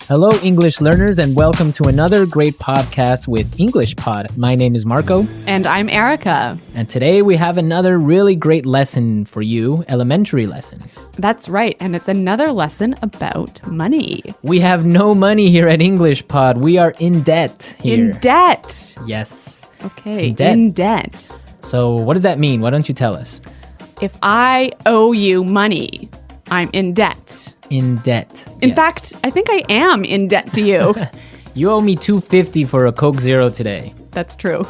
Hello, English learners, and welcome to another great podcast with English Pod. My name is Marco. And I'm Erica. And today we have another really great lesson for you, elementary lesson. That's right, and it's another lesson about money. We have no money here at English Pod. We are in debt here. In debt. Yes. Okay, in debt. So what does that mean? Why don't you tell us? If I owe you money, I'm in debt. In debt. In fact, I think I am in debt to you. You owe me $2.50 for a Coke Zero today. That's true.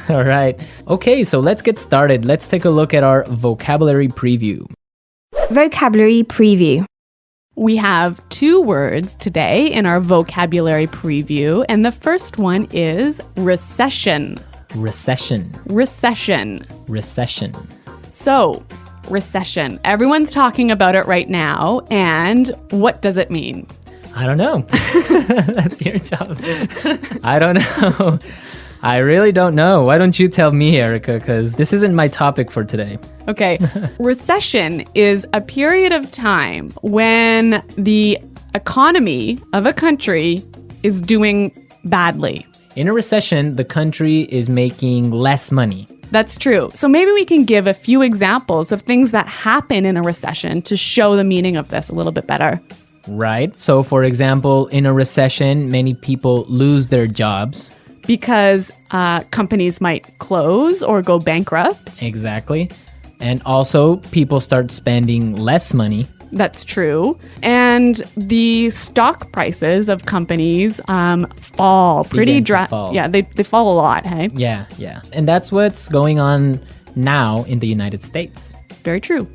All right. Okay, so let's get started. Let's take a look at our vocabulary preview. Vocabulary preview. We have 2 words today in our vocabulary preview, and the first one is recession. Recession. Recession. Recession. So, recession. Everyone's talking about it right now, and what does it mean? I don't know. That's your job. I don't know. I really don't know. Why don't you tell me, Erica? Because this isn't my topic for today. Okay. Recession is a period of time when the economy of a country is doing badly. In a recession, the country is making less money. That's true. So maybe we can give a few examples of things that happen in a recession to show the meaning of this a little bit better. Right. So, for example, in a recession, many people lose their jobs. Because companies might close or go bankrupt. Exactly. And also, people start spending less money. That's true. And the stock prices of companies fall pretty fall. Yeah, they fall a lot, hey? Yeah. And that's what's going on now in the United States. Very true.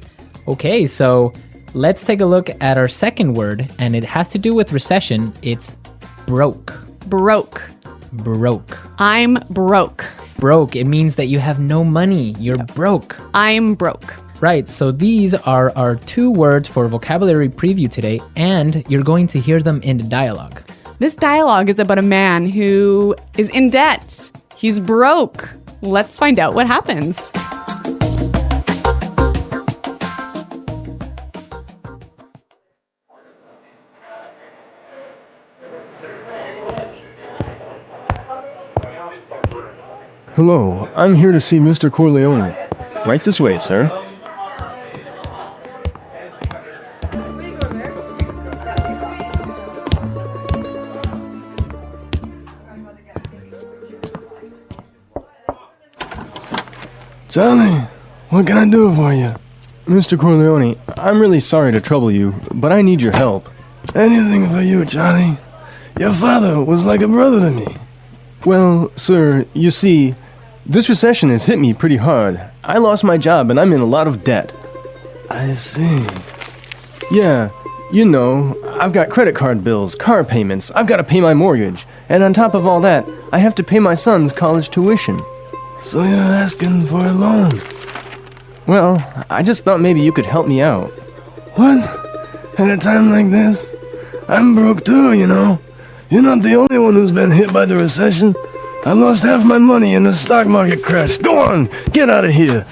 Okay, so let's take a look at our second word, and it has to do with recession. It's broke. Broke. Broke. I'm broke. Broke, it means that you have no money. You're broke. I'm broke. Right, so these are our 2 words for vocabulary preview today, and you're going to hear them in the dialogue. This dialogue is about a man who is in debt. He's broke. Let's find out what happens. Hello, I'm here to see Mr. Corleone. Right this way, sir. Charlie, what can I do for you? Mr. Corleone, I'm really sorry to trouble you, but I need your help. Anything for you, Charlie. Your father was like a brother to me. Well, sir, you see, this recession has hit me pretty hard. I lost my job and I'm in a lot of debt. I see. Yeah, you know, I've got credit card bills, car payments, I've got to pay my mortgage, and on top of all that, I have to pay my son's college tuition. So you're asking for a loan? Well, I just thought maybe you could help me out. What? At a time like this? I'm broke too, you know. You're not the only one who's been hit by the recession. I lost half my money in the stock market crash. Go on, get out of here.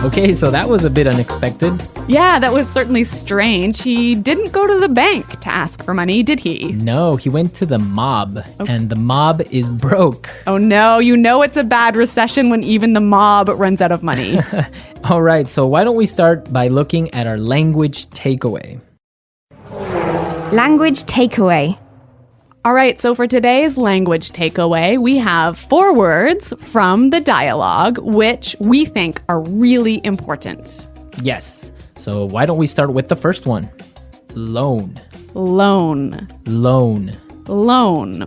Okay, so that was a bit unexpected. Yeah, that was certainly strange. He didn't go to the bank to ask for money, did he? No, he went to the mob, and the mob is broke. Oh no, you know it's a bad recession when even the mob runs out of money. All right, so why don't we start by looking at our language takeaway? Language takeaway. All right, so for today's language takeaway, we have 4 words from the dialogue, which we think are really important. Yes, so why don't we start with the first one? Loan. Loan. Loan. Loan.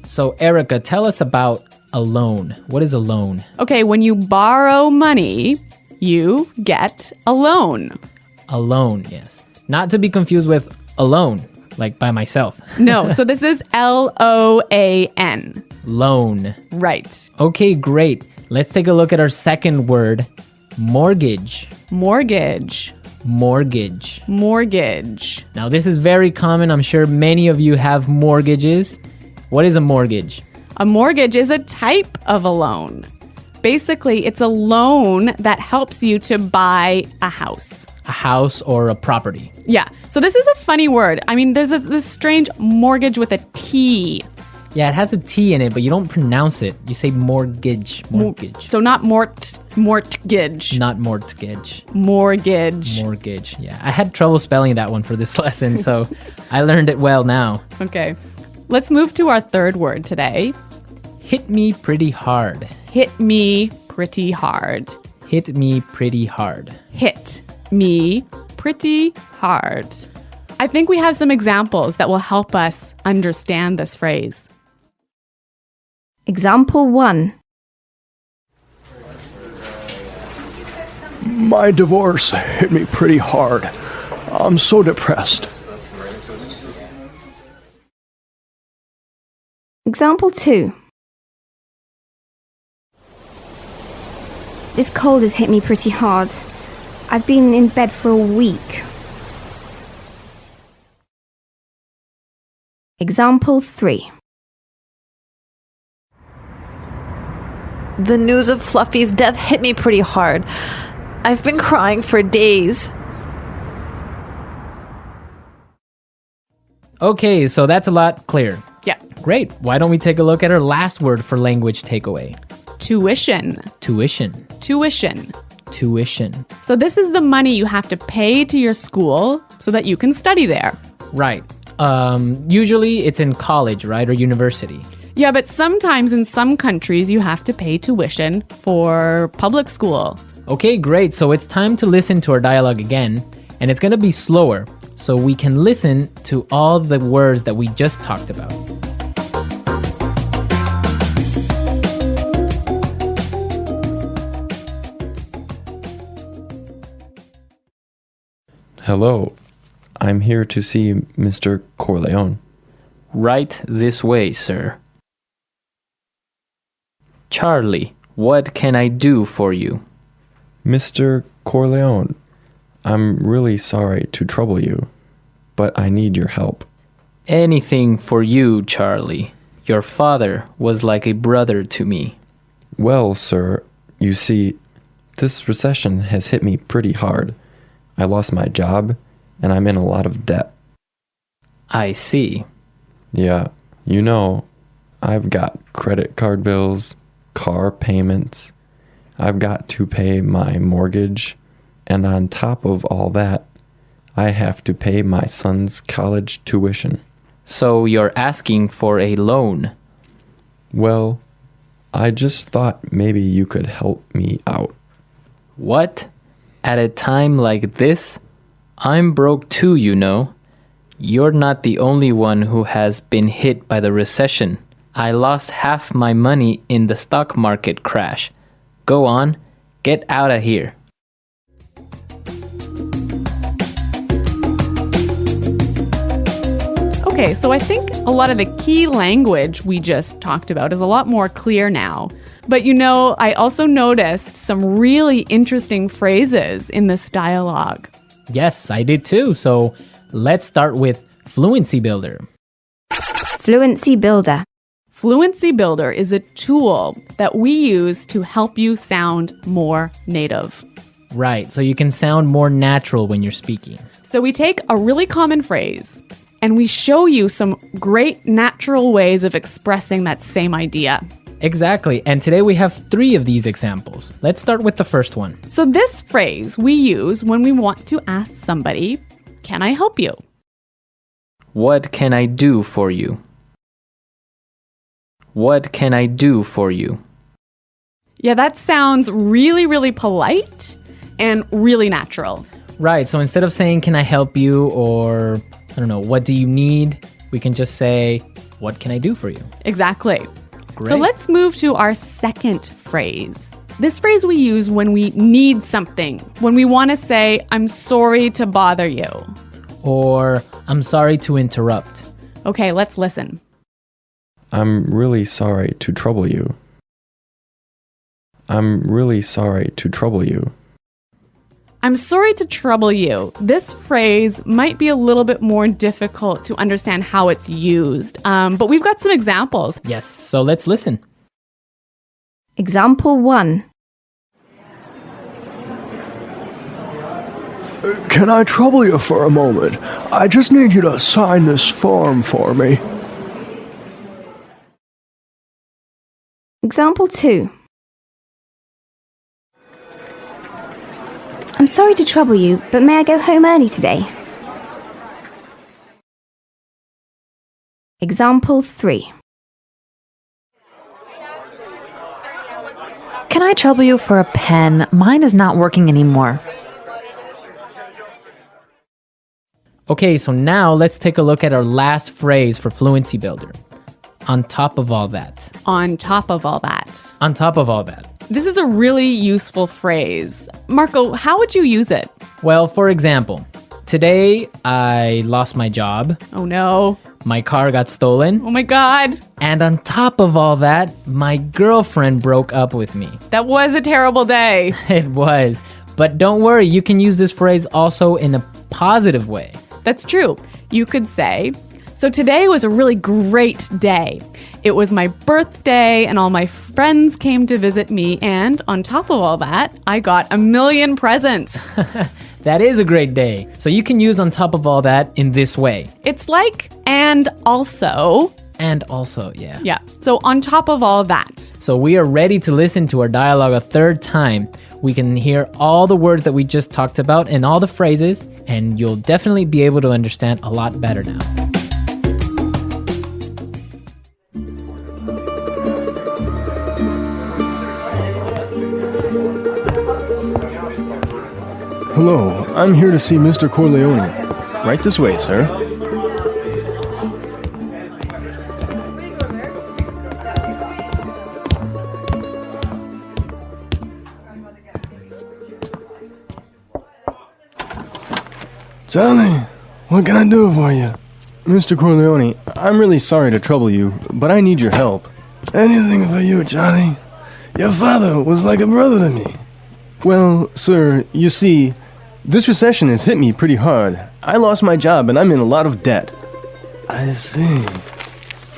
So Erica, tell us about a loan. What is a loan? Okay, when you borrow money, you get a loan. A loan, yes. Not to be confused with alone, like by myself. No, so this is L-O-A-N. Loan. Right. Okay, great. Let's take a look at our second word, mortgage. Mortgage. Mortgage. Mortgage. Now, this is very common. I'm sure many of you have mortgages. What is a mortgage? A mortgage is a type of a loan. Basically, it's a loan that helps you to buy a house. A house or a property. Yeah. So this is a funny word. I mean, there's this strange mortgage with a T. Yeah, it has a T in it, but you don't pronounce it. You say mortgage. Mortgage. So not mortgage. Not mortgage. Mortgage. Mortgage. Yeah. I had trouble spelling that one for this lesson, so I learned it well now. Okay. Let's move to our third word today. Hit me pretty hard. Hit me pretty hard. Hit me pretty hard. Hit me pretty hard. I think we have some examples that will help us understand this phrase. Example 1. My divorce hit me pretty hard. I'm so depressed. Example 2. This cold has hit me pretty hard. I've been in bed for a week. Example 3. The news of Fluffy's death hit me pretty hard. I've been crying for days. Okay, so that's a lot clearer. Yeah. Great. Why don't we take a look at our last word for language takeaway? Tuition. Tuition. Tuition. Tuition. So this is the money you have to pay to your school so that you can study there. Right. Usually it's in college, right? Or university. Yeah, but sometimes in some countries you have to pay tuition for public school. Okay, great. So it's time to listen to our dialogue again, and it's going to be slower so we can listen to all the words that we just talked about. Hello, I'm here to see Mr. Corleone. Right this way, sir. Charlie, what can I do for you? Mr. Corleone, I'm really sorry to trouble you, but I need your help. Anything for you, Charlie. Your father was like a brother to me. Well, sir, you see, this recession has hit me pretty hard. I lost my job, and I'm in a lot of debt. I see. Yeah, you know, I've got credit card bills, car payments. I've got to pay my mortgage, and on top of all that, I have to pay my son's college tuition. So you're asking for a loan? Well, I just thought maybe you could help me out. What? At a time like this? I'm broke too, you know. You're not the only one who has been hit by the recession. I lost half my money in the stock market crash. Go on, get out of here. Okay, so I think a lot of the key language we just talked about is a lot more clear now. But you know, I also noticed some really interesting phrases in this dialogue. Yes, I did too. So let's start with Fluency Builder. Fluency Builder. Fluency Builder is a tool that we use to help you sound more native. Right, so you can sound more natural when you're speaking. So we take a really common phrase and we show you some great natural ways of expressing that same idea. Exactly, and today we have 3 of these examples. Let's start with the first one. So this phrase we use when we want to ask somebody, "Can I help you?" What can I do for you? What can I do for you? Yeah, that sounds really, really polite and really natural. Right, so instead of saying, can I help you, or, I don't know, what do you need? We can just say, what can I do for you? Exactly. Great. So let's move to our second phrase. This phrase we use when we need something, when we want to say, I'm sorry to bother you. Or, I'm sorry to interrupt. Okay, let's listen. I'm really sorry to trouble you. I'm really sorry to trouble you. I'm sorry to trouble you. This phrase might be a little bit more difficult to understand how it's used, but we've got some examples. Yes, so let's listen. Example 1. Can I trouble you for a moment? I just need you to sign this form for me. Example 2. I'm sorry to trouble you, but may I go home early today? Example 3. Can I trouble you for a pen? Mine is not working anymore. Okay, so now let's take a look at our last phrase for Fluency Builder. On top of all that. On top of all that. On top of all that. This is a really useful phrase. Marco, how would you use it? Well, for example, today I lost my job, Oh no. my car got stolen, Oh my God. and on top of all that, my girlfriend broke up with me. That was a terrible day. It was. But don't worry, you can use this phrase also in a positive way. That's true. You could say, so today was a really great day. It was my birthday and all my friends came to visit me, and on top of all that, I got 1,000,000 presents. That is a great day. So you can use on top of all that in this way. It's like, and also. And also, yeah. Yeah, so on top of all that. So we are ready to listen to our dialogue a third time. We can hear all the words that we just talked about and all the phrases, and you'll definitely be able to understand a lot better now. Hello, I'm here to see Mr. Corleone. Right this way, sir. Charlie, what can I do for you? Mr. Corleone, I'm really sorry to trouble you, but I need your help. Anything for you, Charlie. Your father was like a brother to me. Well, sir, you see, this recession has hit me pretty hard. I lost my job and I'm in a lot of debt. I see.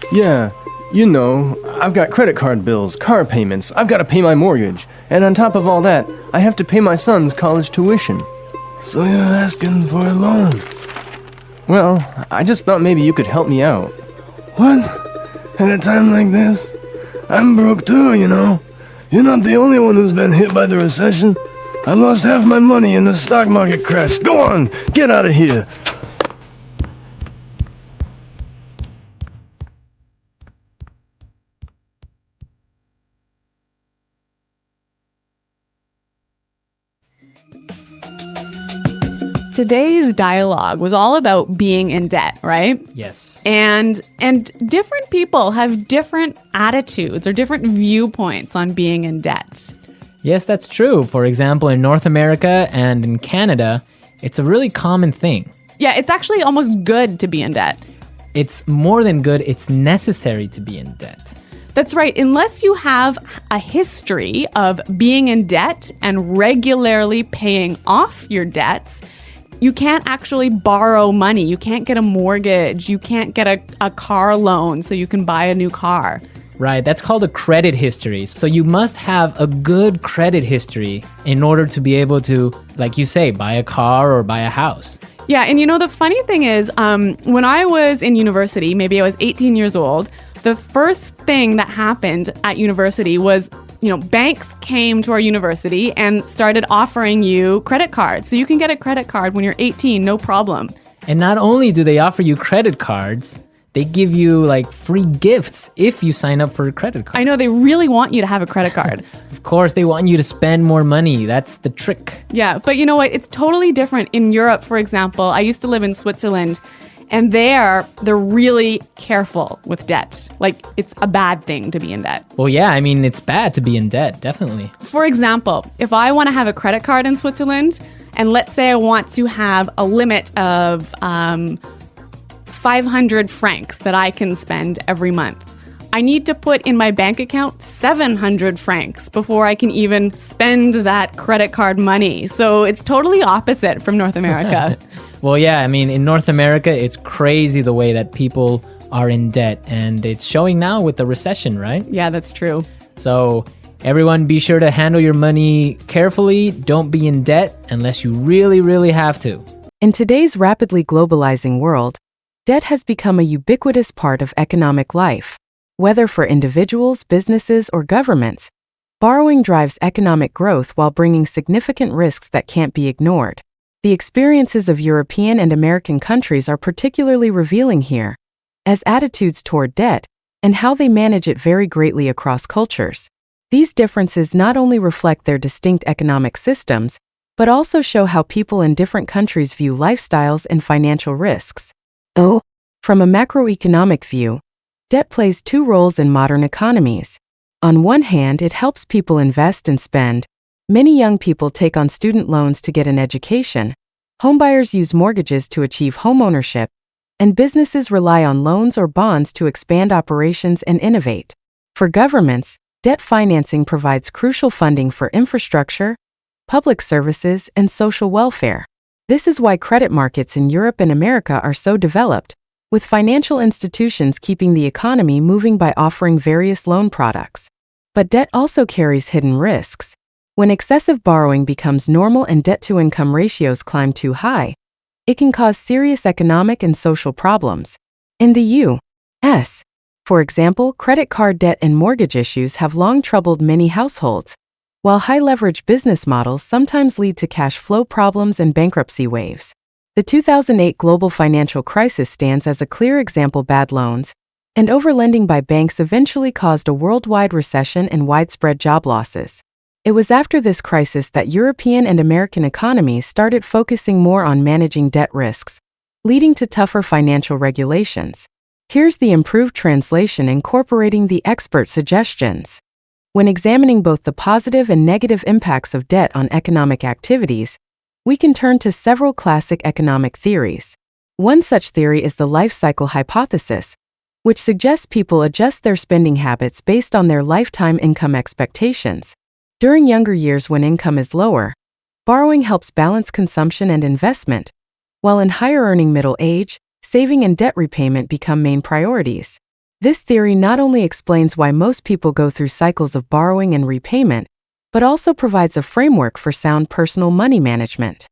Yeah, you know, I've got credit card bills, car payments, I've got to pay my mortgage, and on top of all that, I have to pay my son's college tuition. So you're asking for a loan? Well, I just thought maybe you could help me out. What? At a time like this? I'm broke too, you know. You're not the only one who's been hit by the recession. I lost half my money in the stock market crash. Go on, get out of here. Today's dialogue was all about being in debt, right? Yes. And different people have different attitudes or different viewpoints on being in debt. Yes, that's true. For example, in North America and in Canada, it's a really common thing. Yeah, it's actually almost good to be in debt. It's more than good, it's necessary to be in debt. That's right. Unless you have a history of being in debt and regularly paying off your debts, you can't actually borrow money. You can't get a mortgage. You can't get a car loan so you can buy a new car. Right, that's called a credit history. So you must have a good credit history in order to be able to, like you say, buy a car or buy a house. Yeah, and you know, the funny thing is, when I was in university, maybe I was 18 years old, the first thing that happened at university was, you know, banks came to our university and started offering you credit cards. So you can get a credit card when you're 18, no problem. And not only do they offer you credit cards, they give you like free gifts if you sign up for a credit card. I know they really want you to have a credit card. Of course, they want you to spend more money. That's the trick. Yeah, but you know what? It's totally different in Europe, for example. I used to live in Switzerland, and they're really careful with debt. Like, it's a bad thing to be in debt. Well, yeah, I mean, it's bad to be in debt, definitely. For example, if I want to have a credit card in Switzerland, and let's say I want to have a limit of 500 francs that I can spend every month, I need to put in my bank account 700 francs before I can even spend that credit card money. So it's totally opposite from North America. Well, yeah, I mean, in North America, it's crazy the way that people are in debt, and it's showing now with the recession, right? Yeah, that's true. So everyone, be sure to handle your money carefully. Don't be in debt unless you really, really have to. In today's rapidly globalizing world, debt has become a ubiquitous part of economic life. Whether for individuals, businesses, or governments, borrowing drives economic growth while bringing significant risks that can't be ignored. The experiences of European and American countries are particularly revealing here, as attitudes toward debt and how they manage it vary greatly across cultures. These differences not only reflect their distinct economic systems, but also show how people in different countries view lifestyles and financial risks. From a macroeconomic view, debt plays two roles in modern economies. On one hand, it helps people invest and spend. Many young people take on student loans to get an education. Homebuyers use mortgages to achieve homeownership, and businesses rely on loans or bonds to expand operations and innovate. For governments, debt financing provides crucial funding for infrastructure, public services, and social welfare. This is why credit markets in Europe and America are so developed, with financial institutions keeping the economy moving by offering various loan products. But debt also carries hidden risks. When excessive borrowing becomes normal and debt-to-income ratios climb too high, it can cause serious economic and social problems. In the U.S., for example, credit card debt and mortgage issues have long troubled many households, while high-leverage business models sometimes lead to cash flow problems and bankruptcy waves. The 2008 global financial crisis stands as a clear example. Bad loans and overlending by banks eventually caused a worldwide recession and widespread job losses. It was after this crisis that European and American economies started focusing more on managing debt risks, leading to tougher financial regulations. Here's the improved translation incorporating the expert suggestions. When examining both the positive and negative impacts of debt on economic activities, we can turn to several classic economic theories. One such theory is the life cycle hypothesis, which suggests people adjust their spending habits based on their lifetime income expectations. During younger years when income is lower, borrowing helps balance consumption and investment, while in higher-earning middle age, saving and debt repayment become main priorities. This theory not only explains why most people go through cycles of borrowing and repayment, but also provides a framework for sound personal money management.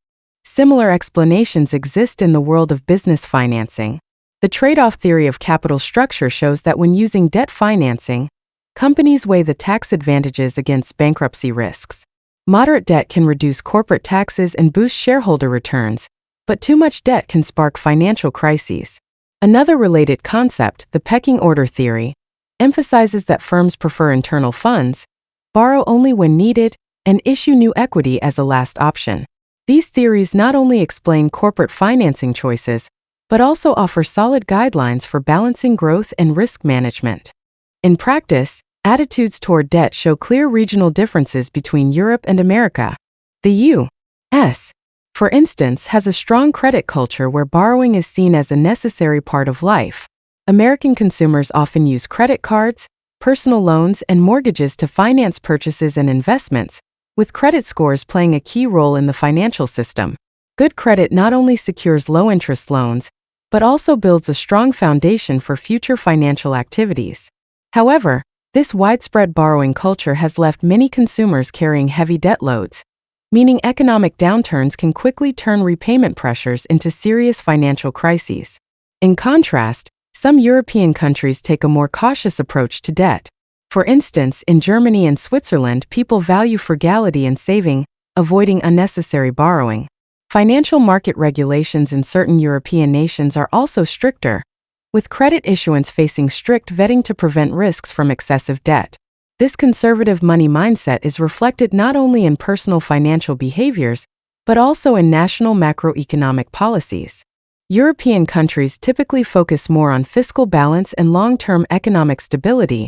Similar explanations exist in the world of business financing. The trade-off theory of capital structure shows that when using debt financing, companies weigh the tax advantages against bankruptcy risks. Moderate debt can reduce corporate taxes and boost shareholder returns, but too much debt can spark financial crises. Another related concept, the pecking order theory, emphasizes that firms prefer internal funds, borrow only when needed, and issue new equity as a last option. These theories not only explain corporate financing choices, but also offer solid guidelines for balancing growth and risk management. In practice, attitudes toward debt show clear regional differences between Europe and America. The U.S., for instance, has a strong credit culture where borrowing is seen as a necessary part of life. American consumers often use credit cards, personal loans, and mortgages to finance purchases and investments, with credit scores playing a key role in the financial system. Good credit not only secures low-interest loans, but also builds a strong foundation for future financial activities. However, this widespread borrowing culture has left many consumers carrying heavy debt loads, meaning economic downturns can quickly turn repayment pressures into serious financial crises. In contrast, some European countries take a more cautious approach to debt. For instance, in Germany and Switzerland, people value frugality and saving, avoiding unnecessary borrowing. Financial market regulations in certain European nations are also stricter, with credit issuance facing strict vetting to prevent risks from excessive debt. This conservative money mindset is reflected not only in personal financial behaviors, but also in national macroeconomic policies. European countries typically focus more on fiscal balance and long-term economic stability,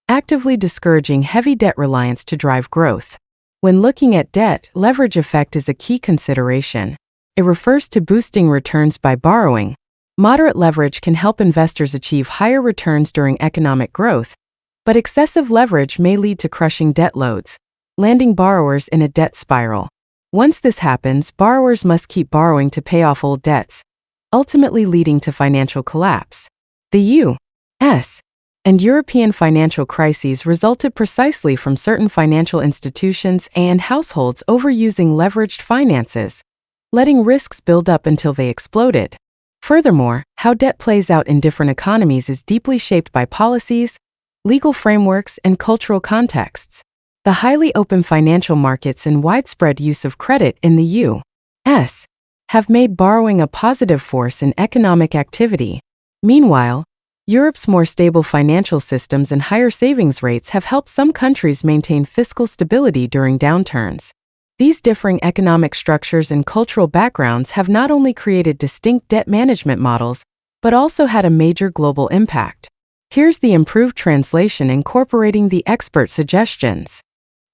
actively discouraging heavy debt reliance to drive growth. When looking at debt, leverage effect is a key consideration. It refers to boosting returns by borrowing, Moderate leverage can help investors achieve higher returns during economic growth, but excessive leverage may lead to crushing debt loads, landing borrowers in a debt spiral. Once this happens, borrowers must keep borrowing to pay off old debts, ultimately leading to financial collapse. The U.S. and European financial crises resulted precisely from certain financial institutions and households overusing leveraged finances, letting risks build up until they exploded. Furthermore, how debt plays out in different economies is deeply shaped by policies, legal frameworks, and cultural contexts. The highly open financial markets and widespread use of credit in the U.S. have made borrowing a positive force in economic activity. Meanwhile, Europe's more stable financial systems and higher savings rates have helped some countries maintain fiscal stability during downturns. These differing economic structures and cultural backgrounds have not only created distinct debt management models, but also had a major global impact. Here's the improved translation incorporating the expert suggestions.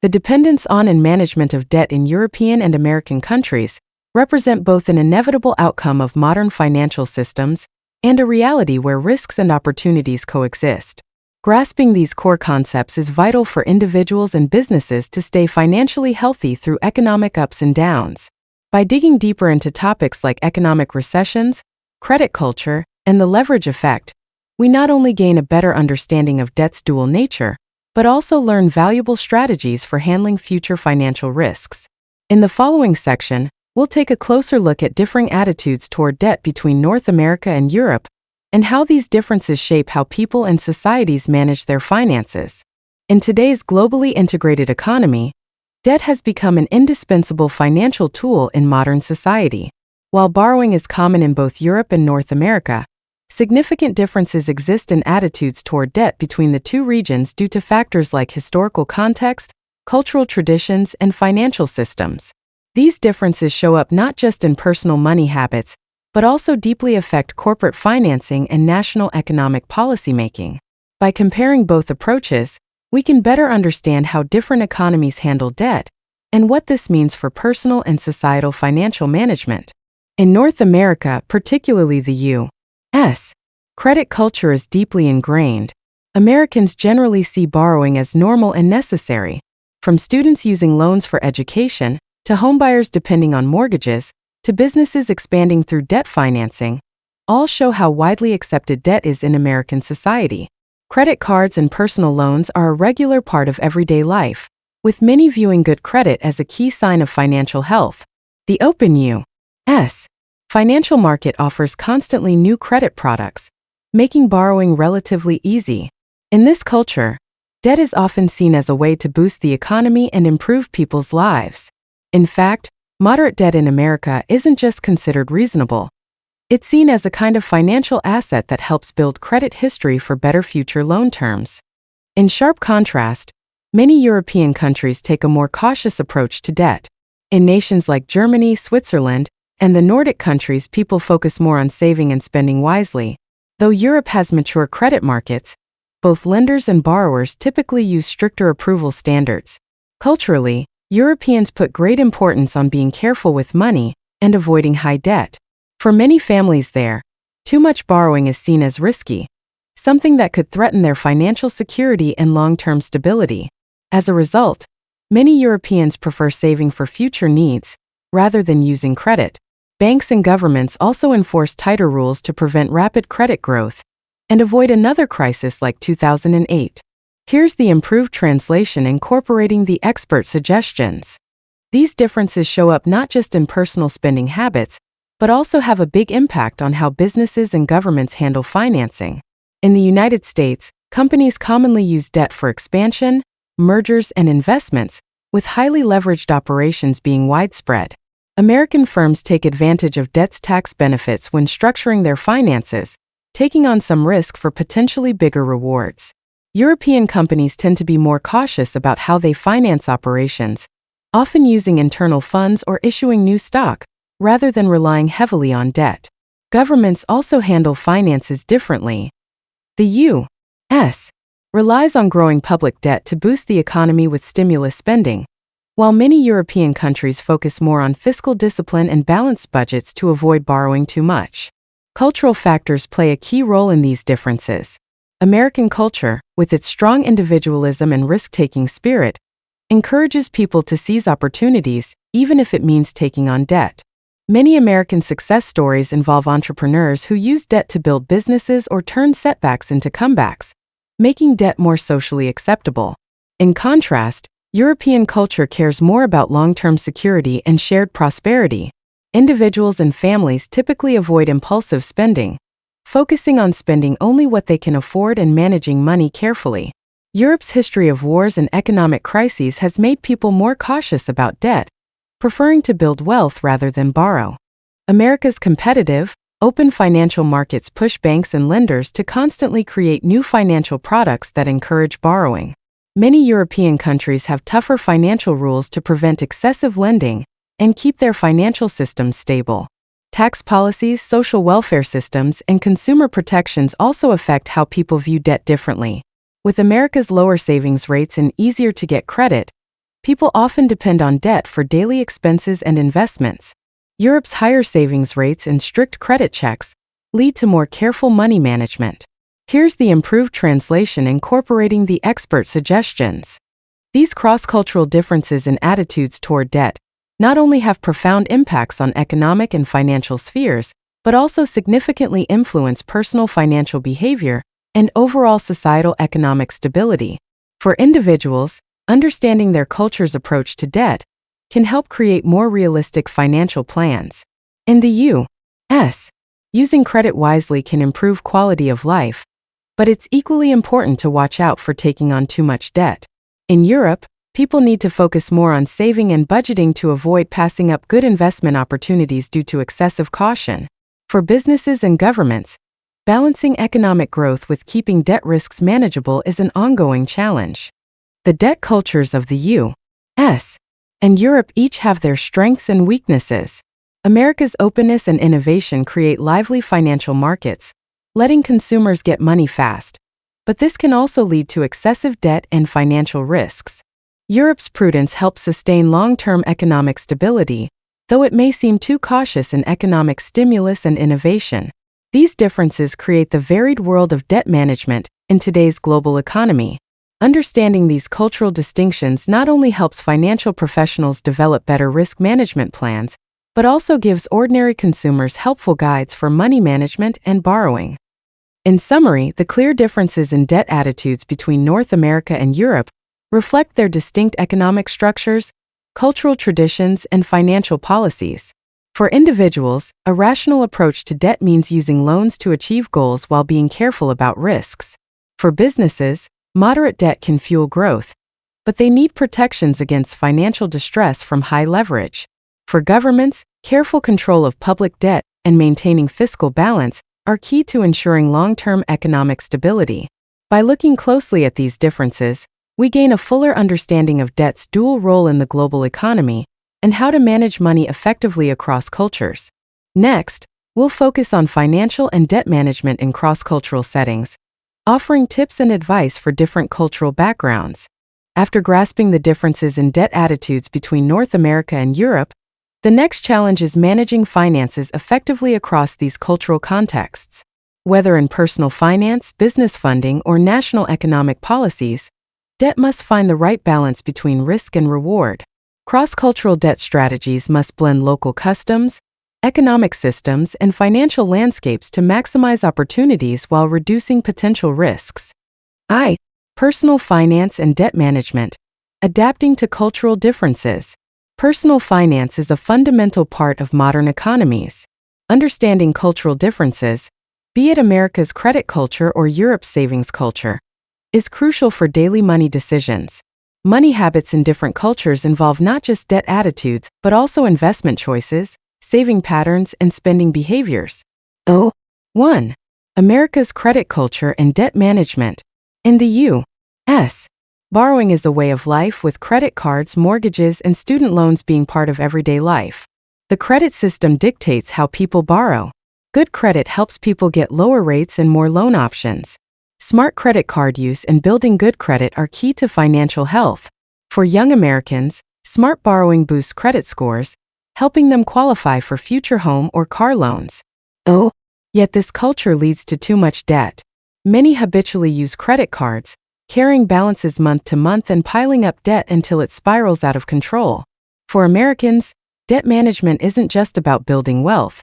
The dependence on and management of debt in European and American countries represent both an inevitable outcome of modern financial systems and a reality where risks and opportunities coexist. Grasping these core concepts is vital for individuals and businesses to stay financially healthy through economic ups and downs. By digging deeper into topics like economic recessions, credit culture, and the leverage effect, we not only gain a better understanding of debt's dual nature, but also learn valuable strategies for handling future financial risks. In the following section, we'll take a closer look at differing attitudes toward debt between North America and Europe, and how these differences shape how people and societies manage their finances. In today's globally integrated economy, debt has become an indispensable financial tool in modern society. While borrowing is common in both Europe and North America, significant differences exist in attitudes toward debt between the two regions due to factors like historical context, cultural traditions, and financial systems. These differences show up not just in personal money habits, but also deeply affect corporate financing and national economic policymaking. By comparing both approaches, we can better understand how different economies handle debt and what this means for personal and societal financial management. In North America, particularly the U.S., credit culture is deeply ingrained. Americans generally see borrowing as normal and necessary. From students using loans for education, to homebuyers depending on mortgages, to businesses expanding through debt financing, all show how widely accepted debt is in American society. Credit cards and personal loans are a regular part of everyday life, with many viewing good credit as a key sign of financial health. The open U.S. financial market offers constantly new credit products, making borrowing relatively easy. In this culture, debt is often seen as a way to boost the economy and improve people's lives. In fact, moderate debt in America isn't just considered reasonable. It's seen as a kind of financial asset that helps build credit history for better future loan terms. In sharp contrast, many European countries take a more cautious approach to debt. In nations like Germany, Switzerland, and the Nordic countries, people focus more on saving and spending wisely. Though Europe has mature credit markets, both lenders and borrowers typically use stricter approval standards. Culturally, Europeans put great importance on being careful with money and avoiding high debt. For many families there, too much borrowing is seen as risky, something that could threaten their financial security and long-term stability. As a result, many Europeans prefer saving for future needs rather than using credit. Banks and governments also enforce tighter rules to prevent rapid credit growth and avoid another crisis like 2008. Here's the improved translation incorporating the expert suggestions. These differences show up not just in personal spending habits, but also have a big impact on how businesses and governments handle financing. In the United States, companies commonly use debt for expansion, mergers, and investments, with highly leveraged operations being widespread. American firms take advantage of debt's tax benefits when structuring their finances, taking on some risk for potentially bigger rewards. European companies tend to be more cautious about how they finance operations, often using internal funds or issuing new stock, rather than relying heavily on debt. Governments also handle finances differently. The U.S. relies on growing public debt to boost the economy with stimulus spending, while many European countries focus more on fiscal discipline and balanced budgets to avoid borrowing too much. Cultural factors play a key role in these differences. American culture, with its strong individualism and risk-taking spirit, encourages people to seize opportunities, even if it means taking on debt. Many American success stories involve entrepreneurs who use debt to build businesses or turn setbacks into comebacks, making debt more socially acceptable. In contrast, European culture cares more about long-term security and shared prosperity. Individuals and families typically avoid impulsive spending, focusing on spending only what they can afford and managing money carefully. Europe's history of wars and economic crises has made people more cautious about debt, preferring to build wealth rather than borrow. America's competitive, open financial markets push banks and lenders to constantly create new financial products that encourage borrowing. Many European countries have tougher financial rules to prevent excessive lending and keep their financial systems stable. Tax policies, social welfare systems, and consumer protections also affect how people view debt differently. With America's lower savings rates and easier-to-get credit, people often depend on debt for daily expenses and investments. Europe's higher savings rates and strict credit checks lead to more careful money management. Here's the improved translation incorporating the expert suggestions. These cross-cultural differences in attitudes toward debt not only have profound impacts on economic and financial spheres, but also significantly influence personal financial behavior and overall societal economic stability. For individuals, understanding their culture's approach to debt can help create more realistic financial plans. In the U.S., using credit wisely can improve quality of life, but it's equally important to watch out for taking on too much debt. In Europe, people need to focus more on saving and budgeting to avoid passing up good investment opportunities due to excessive caution. For businesses and governments, balancing economic growth with keeping debt risks manageable is an ongoing challenge. The debt cultures of the U.S. and Europe each have their strengths and weaknesses. America's openness and innovation create lively financial markets, letting consumers get money fast. But this can also lead to excessive debt and financial risks. Europe's prudence helps sustain long-term economic stability, though it may seem too cautious in economic stimulus and innovation. These differences create the varied world of debt management in today's global economy. Understanding these cultural distinctions not only helps financial professionals develop better risk management plans, but also gives ordinary consumers helpful guides for money management and borrowing. In summary, the clear differences in debt attitudes between North America and Europe reflect their distinct economic structures, cultural traditions, and financial policies. For individuals, a rational approach to debt means using loans to achieve goals while being careful about risks. For businesses, moderate debt can fuel growth, but they need protections against financial distress from high leverage. For governments, careful control of public debt and maintaining fiscal balance are key to ensuring long-term economic stability. By looking closely at these differences, we gain a fuller understanding of debt's dual role in the global economy and how to manage money effectively across cultures. Next, we'll focus on financial and debt management in cross-cultural settings, offering tips and advice for different cultural backgrounds. After grasping the differences in debt attitudes between North America and Europe, the next challenge is managing finances effectively across these cultural contexts. Whether in personal finance, business funding, or national economic policies, debt must find the right balance between risk and reward. Cross-cultural debt strategies must blend local customs, economic systems, and financial landscapes to maximize opportunities while reducing potential risks. Personal finance and debt management. Adapting to cultural differences. Personal finance is a fundamental part of modern economies. Understanding cultural differences, be it America's credit culture or Europe's savings culture, is crucial for daily money decisions. Money habits in different cultures involve not just debt attitudes, but also investment choices, saving patterns, and spending behaviors. 1. America's credit culture and debt management. In the U.S., borrowing is a way of life, with credit cards, mortgages, and student loans being part of everyday life. The credit system dictates how people borrow. Good credit helps people get lower rates and more loan options. Smart credit card use and building good credit are key to financial health. For young Americans, smart borrowing boosts credit scores, helping them qualify for future home or car loans. Yet this culture leads to too much debt. Many habitually use credit cards, carrying balances month to month and piling up debt until it spirals out of control. For Americans, debt management isn't just about building wealth.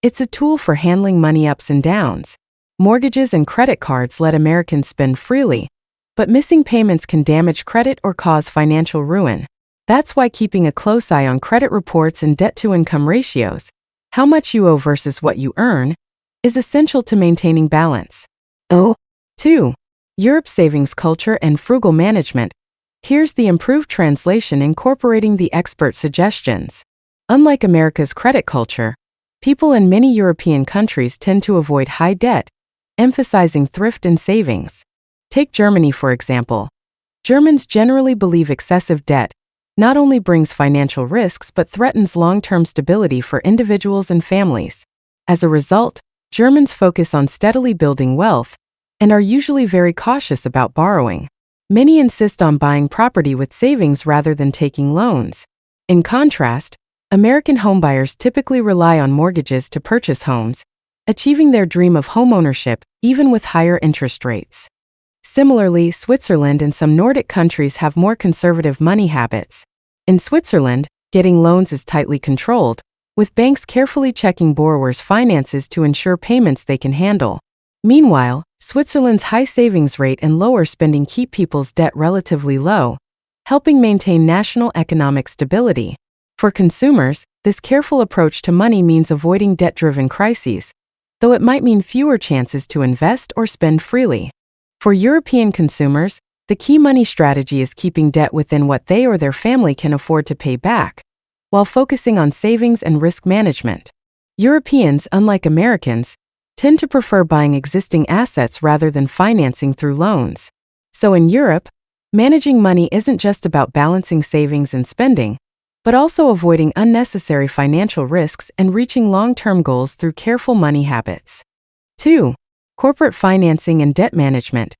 It's a tool for handling money ups and downs. Mortgages and credit cards let Americans spend freely, but missing payments can damage credit or cause financial ruin. That's why keeping a close eye on credit reports and debt-to-income ratios, how much you owe versus what you earn, is essential to maintaining balance. 2. Europe's savings culture and frugal management. Here's the improved translation incorporating the expert suggestions. Unlike America's credit culture, people in many European countries tend to avoid high debt, emphasizing thrift and savings. Take Germany, for example. Germans generally believe excessive debt not only brings financial risks but threatens long-term stability for individuals and families. As a result, Germans focus on steadily building wealth and are usually very cautious about borrowing. Many insist on buying property with savings rather than taking loans. In contrast, American homebuyers typically rely on mortgages to purchase homes, achieving their dream of homeownership even with higher interest rates. Similarly, Switzerland and some Nordic countries have more conservative money habits. In Switzerland, getting loans is tightly controlled, with banks carefully checking borrowers' finances to ensure payments they can handle. Meanwhile, Switzerland's high savings rate and lower spending keep people's debt relatively low, helping maintain national economic stability. For consumers, this careful approach to money means avoiding debt-driven crises, though it might mean fewer chances to invest or spend freely. For European consumers, the key money strategy is keeping debt within what they or their family can afford to pay back, while focusing on savings and risk management. Europeans, unlike Americans, tend to prefer buying existing assets rather than financing through loans. So in Europe, managing money isn't just about balancing savings and spending, but also avoiding unnecessary financial risks and reaching long-term goals through careful money habits. 2. Corporate financing and debt management.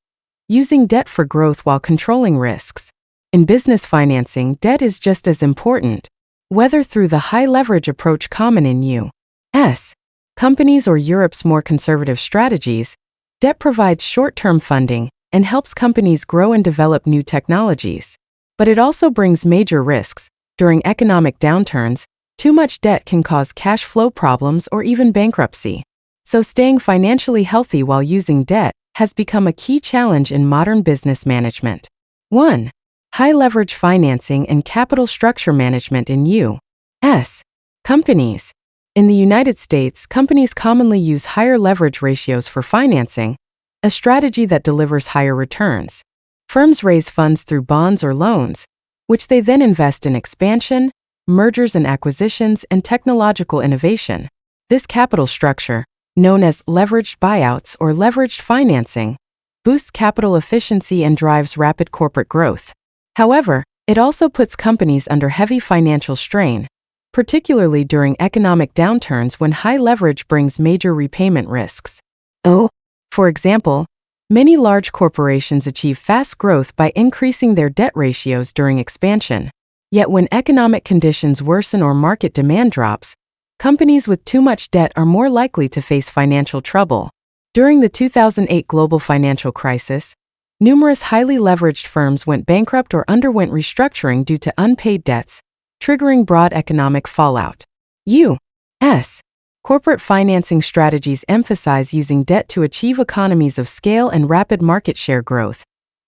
Using debt for growth while controlling risks. In business financing, debt is just as important, whether through the high leverage approach common in U.S. companies or Europe's more conservative strategies. Debt provides short-term funding and helps companies grow and develop new technologies. But it also brings major risks. During economic downturns, too much debt can cause cash flow problems or even bankruptcy. So staying financially healthy while using debt has become a key challenge in modern business management. 1. High leverage financing and capital structure management in U.S. companies. In the United States, companies commonly use higher leverage ratios for financing, a strategy that delivers higher returns. Firms raise funds through bonds or loans, which they then invest in expansion, mergers and acquisitions, and technological innovation. This capital structure, known as leveraged buyouts or leveraged financing, boosts capital efficiency and drives rapid corporate growth. However, it also puts companies under heavy financial strain, particularly during economic downturns when high leverage brings major repayment risks. For example, many large corporations achieve fast growth by increasing their debt ratios during expansion. Yet when economic conditions worsen or market demand drops, companies with too much debt are more likely to face financial trouble. During the 2008 global financial crisis, numerous highly leveraged firms went bankrupt or underwent restructuring due to unpaid debts, triggering broad economic fallout. U.S. corporate financing strategies emphasize using debt to achieve economies of scale and rapid market share growth,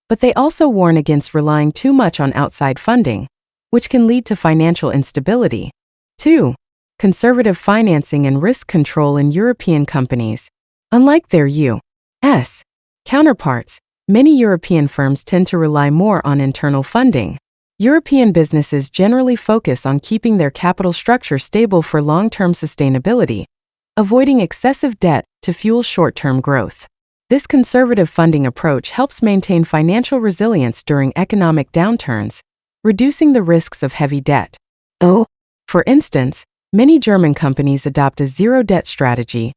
but they also warn against relying too much on outside funding, which can lead to financial instability. 2. Conservative financing and risk control in European companies. Unlike their U.S. counterparts, many European firms tend to rely more on internal funding. European businesses generally focus on keeping their capital structure stable for long-term sustainability, avoiding excessive debt to fuel short-term growth. This conservative funding approach helps maintain financial resilience during economic downturns, reducing the risks of heavy debt. For instance, many German companies adopt a zero-debt strategy,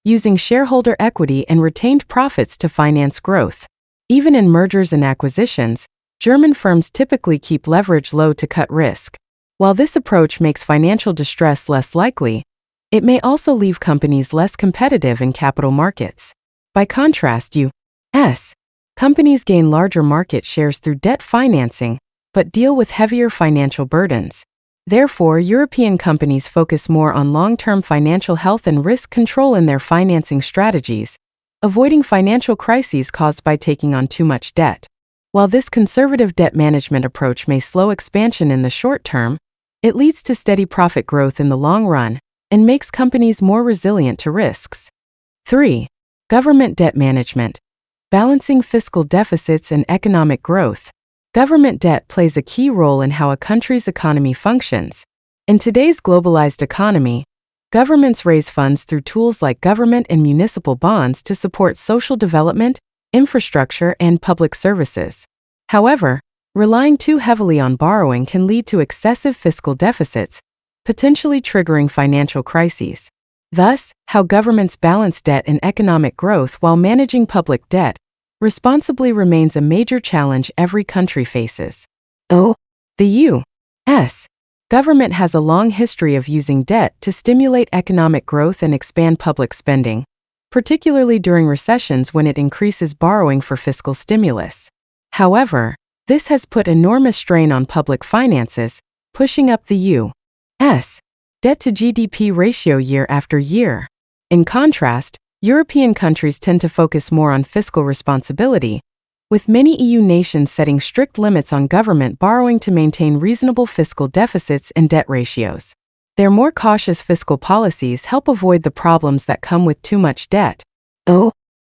using shareholder equity and retained profits to finance growth. Even in mergers and acquisitions, German firms typically keep leverage low to cut risk. While this approach makes financial distress less likely, It may also leave companies less competitive in capital markets. By contrast, U.S. companies gain larger market shares through debt financing, but deal with heavier financial burdens. Therefore, European companies focus more on long-term financial health and risk control in their financing strategies, avoiding financial crises caused by taking on too much debt. While this conservative debt management approach may slow expansion in the short term, it leads to steady profit growth in the long run and makes companies more resilient to risks. 3. Government debt management. Balancing fiscal deficits and economic growth. Government debt plays a key role in how a country's economy functions. In today's globalized economy, governments raise funds through tools like government and municipal bonds to support social development, infrastructure, and public services. However, relying too heavily on borrowing can lead to excessive fiscal deficits, potentially triggering financial crises. Thus, how governments balance debt and economic growth while managing public debt responsibly remains a major challenge every country faces. The U.S. government has a long history of using debt to stimulate economic growth and expand public spending, particularly during recessions when it increases borrowing for fiscal stimulus. However, this has put enormous strain on public finances, pushing up the U.S. debt to GDP ratio year after year. In contrast, European countries tend to focus more on fiscal responsibility, with many EU nations setting strict limits on government borrowing to maintain reasonable fiscal deficits and debt ratios. Their more cautious fiscal policies help avoid the problems that come with too much debt.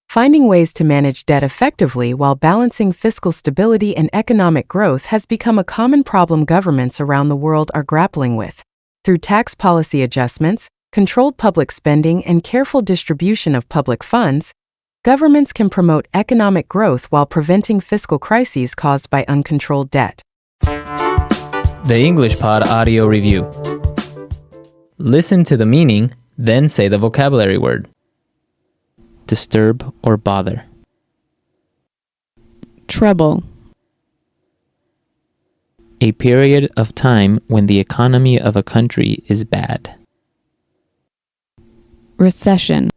Finding ways to manage debt effectively while balancing fiscal stability and economic growth has become a common problem governments around the world are grappling with. Through tax policy adjustments, controlled public spending, and careful distribution of public funds, governments can promote economic growth while preventing fiscal crises caused by uncontrolled debt. The English Pod Audio Review. Listen to the meaning, then say the vocabulary word. Disturb or bother. Trouble. A period of time when the economy of a country is bad. Recession.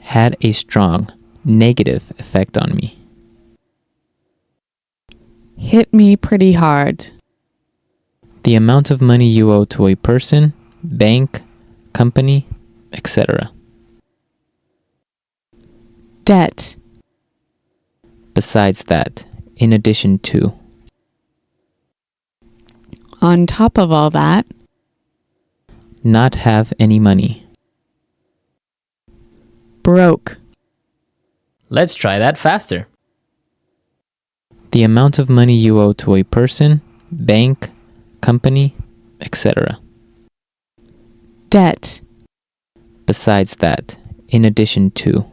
Had a strong negative effect on me. Hit me pretty hard. The amount of money you owe to a person, bank, company, etc. Debt. Besides that, in addition to. On top of all that. Not have any money. Broke. Let's try that faster. The amount of money you owe to a person, bank, company, etc. Debt. Besides that, in addition to.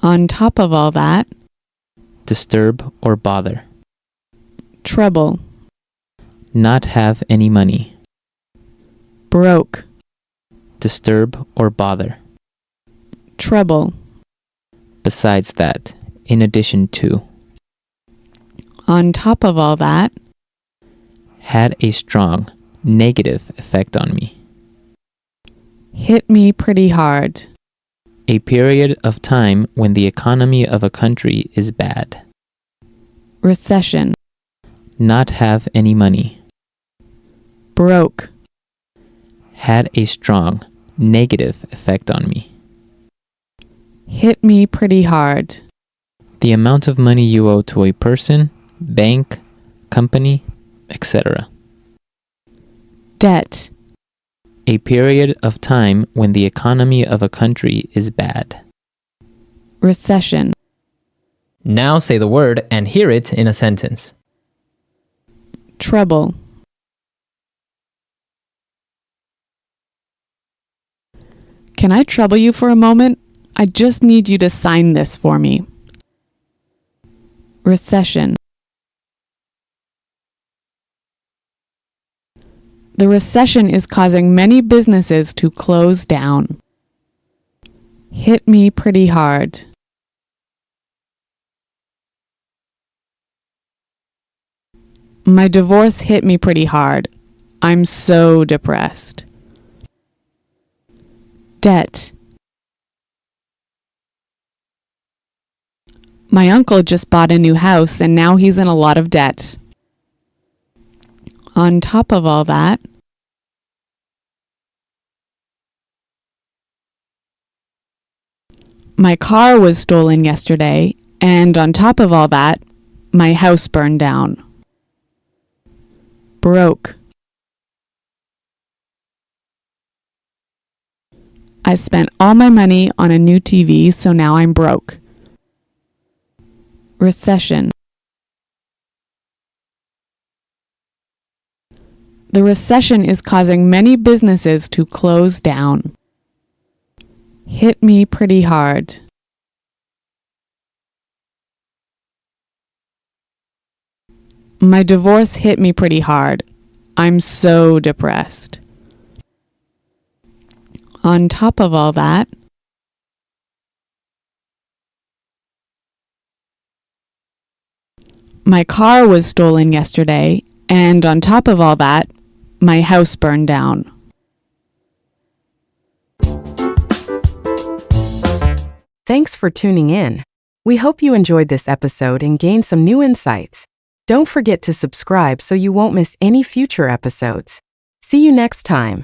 On top of all that. Disturb or bother. Trouble. Not have any money. Broke. Disturb or bother. Trouble. Besides that, in addition to. On top of all that. Had a strong negative effect on me. Hit me pretty hard. A period of time when the economy of a country is bad. Recession. Not have any money. Broke. Had a strong negative effect on me. Hit me pretty hard. The amount of money you owe to a person, bank, company, etc. Debt. A period of time when the economy of a country is bad. Recession. Now say the word and hear it in a sentence. Trouble. Can I trouble you for a moment? I just need you to sign this for me. Recession. The recession is causing many businesses to close down. Hit me pretty hard. My divorce hit me pretty hard. I'm so depressed. Debt. My uncle just bought a new house and now he's in a lot of debt. On top of all that, my car was stolen yesterday, and on top of all that, my house burned down. Broke. I spent all my money on a new TV, so now I'm broke. Recession. The recession is causing many businesses to close down. Hit me pretty hard. My divorce hit me pretty hard. I'm so depressed. On top of all that, my car was stolen yesterday, and on top of all that, my house burned down. Thanks for tuning in. We hope you enjoyed this episode and gained some new insights. Don't forget to subscribe so you won't miss any future episodes. See you next time.